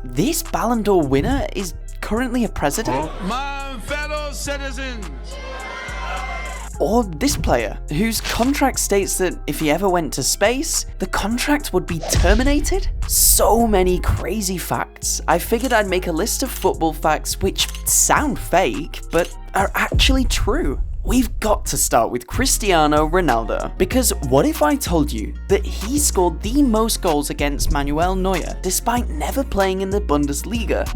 this Ballon d'Or winner is currently a president? My fellow citizens! Or this player, whose contract states that if he ever went to space, the contract would be terminated? So many crazy facts. I figured I'd make a list of football facts which sound fake, but are actually true. We've got to start with Cristiano Ronaldo, because what if I told you that he scored the most goals against Manuel Neuer despite never playing in the Bundesliga?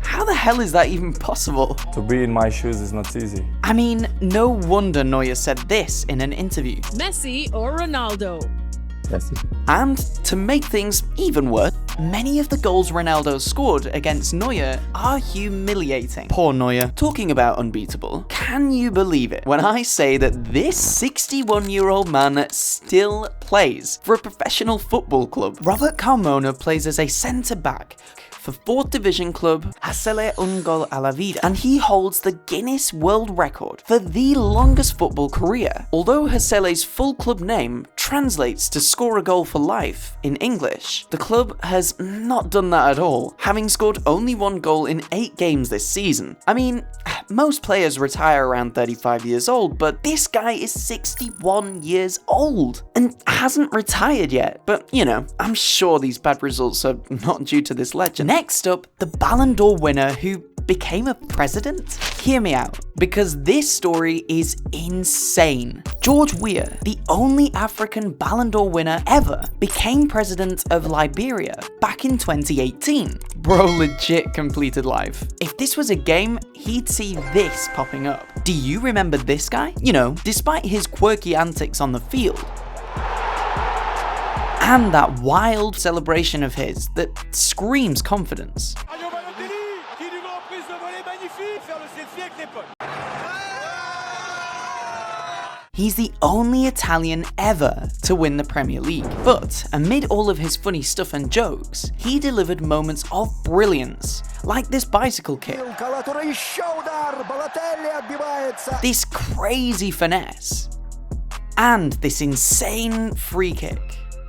How the hell is that even possible? To be in my shoes is not easy. I mean, no wonder Neuer said this in an interview. Messi or Ronaldo? Messi. And to make things even worse, many of the goals Ronaldo scored against Neuer are humiliating. Poor Neuer. Talking about unbeatable, can you believe it when I say that this 61-year-old man still plays for a professional football club? Robert Carmona plays as a centre-back for 4th Division club Hasele Un Gol a la Vida, and he holds the Guinness World Record for the longest football career. Although Hasele's full club name translates to score a goal for life in English, the club has not done that at all, having scored only 1 goal in 8 games this season. I mean, most players retire around 35 years old, but this guy is 61 years old and hasn't retired yet. But you know, I'm sure these bad results are not due to this legend. Next up, the Ballon d'Or winner who became a president? Hear me out, because this story is insane. George Weah, the only African Ballon d'Or winner ever, became president of Liberia back in 2018. Bro legit completed life. If this was a game, he'd see this popping up. Do you remember this guy? You know, despite his quirky antics on the field, and that wild celebration of his that screams confidence. He's the only Italian ever to win the Premier League. But amid all of his funny stuff and jokes, he delivered moments of brilliance, like this bicycle kick, this crazy finesse, and this insane free kick.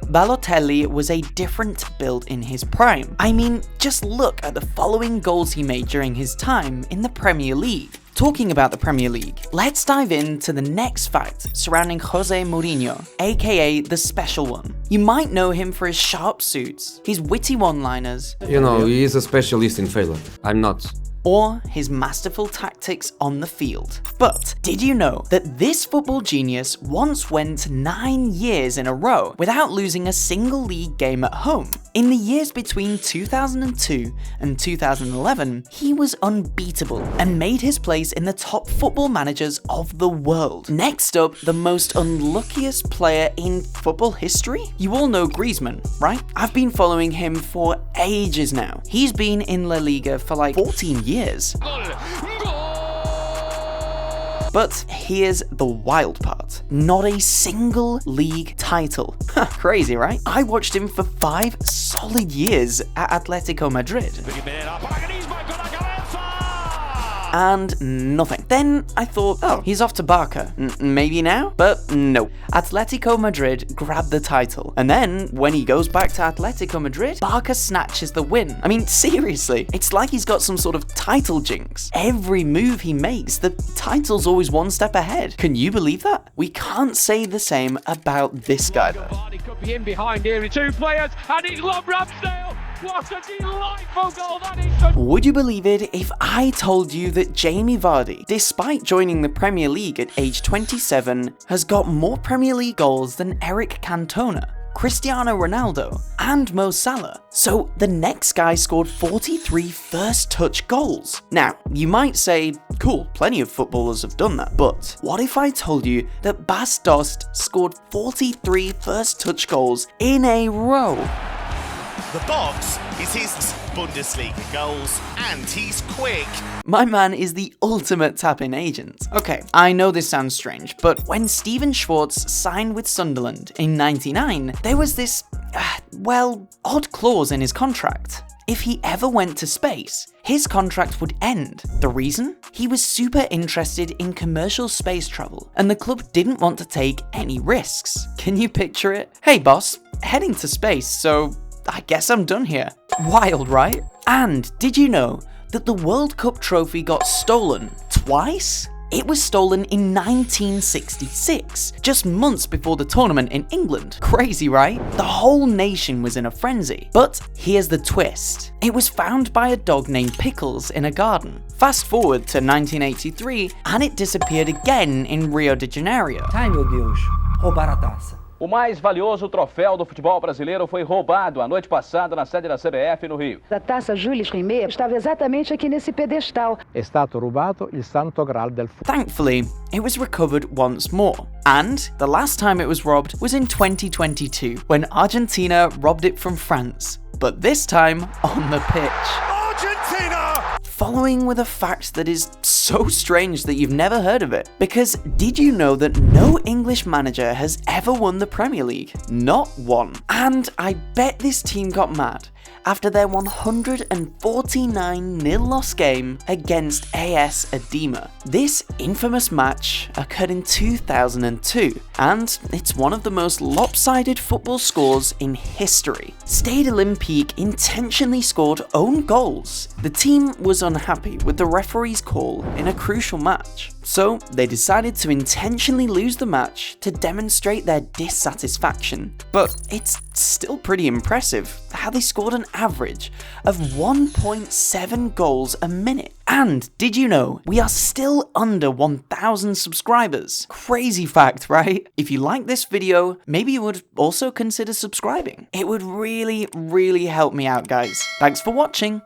Balotelli was a different build in his prime. I mean, just look at the following goals he made during his time in the Premier League. Talking about the Premier League, let's dive into the next fact surrounding Jose Mourinho, aka the Special One. You might know him for his sharp suits, his witty one-liners, You know, he is a specialist in failure. I'm not. or his masterful tactics on the field. But did you know that this football genius once went 9 years in a row without losing a single league game at home? In the years between 2002 and 2011, he was unbeatable and made his place in the top football managers of the world. Next up, the most unluckiest player in football history? You all know Griezmann, right? I've been following him for ages now. He's been in La Liga for like 14 years. But here's the wild part. Not a single league title. Crazy, right? I watched him for 5 solid years at Atletico Madrid. And nothing. Then I thought, oh, he's off to Barca. Maybe now? But no. Atletico Madrid grabbed the title. And then, when he goes back to Atletico Madrid, Barca snatches the win. I mean, seriously, it's like he's got some sort of title jinx. Every move he makes, the title's always one step ahead. Can you believe that? We can't say the same about this guy, though. Could be in behind here with 2 players, and it's lobbed Ramsdale. What a delightful goal that is! Would you believe it if I told you that Jamie Vardy, despite joining the Premier League at age 27, has got more Premier League goals than Eric Cantona, Cristiano Ronaldo, and Mo Salah? So the next guy scored 43 first touch goals. Now, you might say, cool, plenty of footballers have done that, but what if I told you that Bas Dost scored 43 first touch goals in a row? The box is his Bundesliga goals, and he's quick. My man is the ultimate tap-in agent. Okay, I know this sounds strange, but when Steven Schwartz signed with Sunderland in '99, there was this, odd clause in his contract. If he ever went to space, his contract would end. The reason? He was super interested in commercial space travel, and the club didn't want to take any risks. Can you picture it? Hey boss, heading to space, so I guess I'm done here. Wild, right? And did you know that the World Cup trophy got stolen twice? It was stolen in 1966, just months before the tournament in England. Crazy, right? The whole nation was in a frenzy. But here's the twist. It was found by a dog named Pickles in a garden. Fast forward to 1983, and it disappeared again in Rio de Janeiro. Ai meu Deus, roubaram a taça. O mais valioso troféu do futebol brasileiro foi roubado a noite passada na sede da CBF no Rio. A taça Jules Rimet estava exatamente aqui nesse pedestal. È stato rubato il Santo Graal del Futsal. Thankfully, it was recovered once more. And the last time it was robbed was in 2022, when Argentina robbed it from France. But this time on the pitch. Argentina! Following with a fact that is so strange that you've never heard of it. Because did you know that no English manager has ever won the Premier League? Not one. And I bet this team got mad after their 149-0 loss game against AS Adema. This infamous match occurred in 2002, and it's one of the most lopsided football scores in history. Stade Olympique intentionally scored own goals. The team was unhappy with the referee's call in a crucial match, so they decided to intentionally lose the match to demonstrate their dissatisfaction. But it's still pretty impressive how they scored an average of 1.7 goals a minute. And did you know we are still under 1,000 subscribers? Crazy fact, right? If you like this video, maybe you would also consider subscribing. It would really, really help me out, guys. Thanks for watching.